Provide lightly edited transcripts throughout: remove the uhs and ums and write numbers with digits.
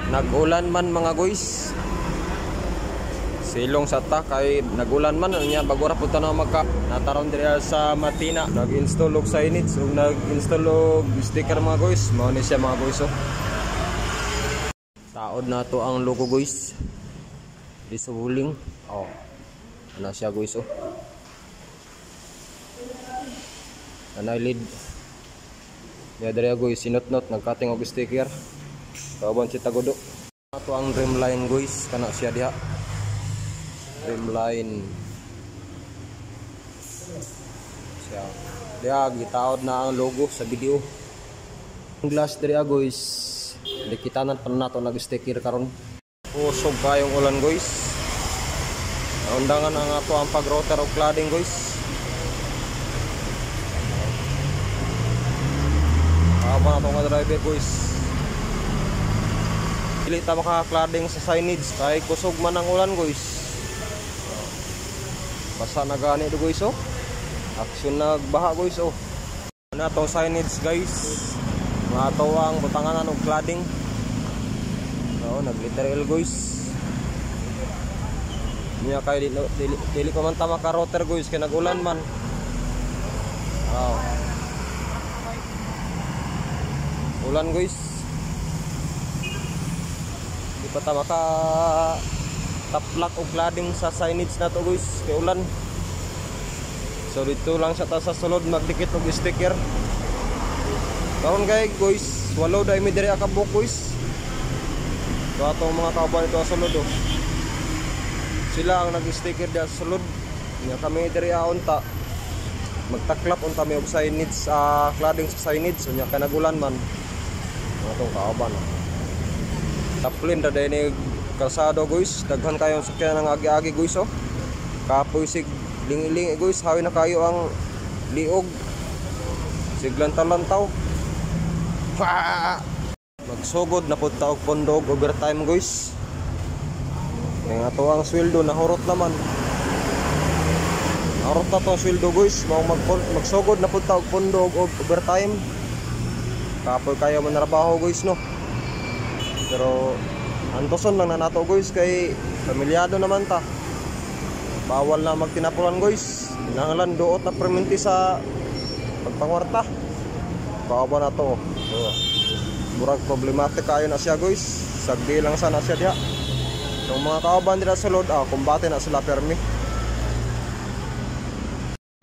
Nagulan man mga guys. Silong sa ta kay nagulan man nya bagora punta na magka nataron diri sa Matina. Nag-install og signage ug nag-install og sticker mga guys. Mao ni siya mga guys. Taod na to ang logo guys. Di sa huling. Oh. Ana siya guys Anay lead. Ya diri guys sinot-not nagkating og sticker. Kaban si tagodo. Ato ang rimline guys kana siya diha. Rimline. Siya. Diha gitaod na ang logo sa video. Ang glass diri guys. Dikitanan pa nato nag-sticker karon. Usog kayong ulan guys. Undangan ang ato ang pag-router og cladding guys. Aba na to nga driver guys. Dili ta maka-cladding sa signage kay kusog man ang ulan guys. Basta na gani do guys Action nagbaha guys Ano tong signage guys. Mga ato ang butanganan og cladding. Nag-literal guys. Niya kay dili ko man ta maka-router guys kay nag-ulan man. Ulan guys. Di pa ta maka taplak og cladding sa signage na to guys kay ulan. So dito lang sa ta sa sulod magdikit og sticker. Karon guys, walo dai mi diri akabuk guys. So atong mga kauban ito sa sulod Sila ang nag-sticker diya sa sulod. Nya kami diri unta magtaklap unta mi og signage cladding sa signage nya kanagulan man. Atong kauban. Taplin da dai ni kalsado guys. Daghan kayong sakyan ng agi-agi guys Kapoy sig lingi-lingi guys. Hawi na kayo ang liog. Siglantaw-lantaw. Magsugod na punta og pondog overtime guys. Kaya nga to ang sweldo nahurot naman. Nahurot na to ang sweldo guys. Magsugod na punta og pondog overtime. Kapoy kayo manarabaho guys Pero antoson lang na nato guys kay pamilyado naman ta. Bawal na magtinapulan guys. Nangalan duot na perminti sa pagpangwarta. Kaaba na to murag problematic kayo na siya guys. Sagdi lang sana siya diha. Yung mga kauban dira sa load kumbate na sila permi.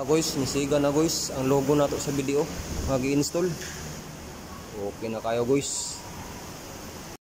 Guys, nisiga na guys ang logo nato sa video. Mag-i-install. Okay na kayo guys.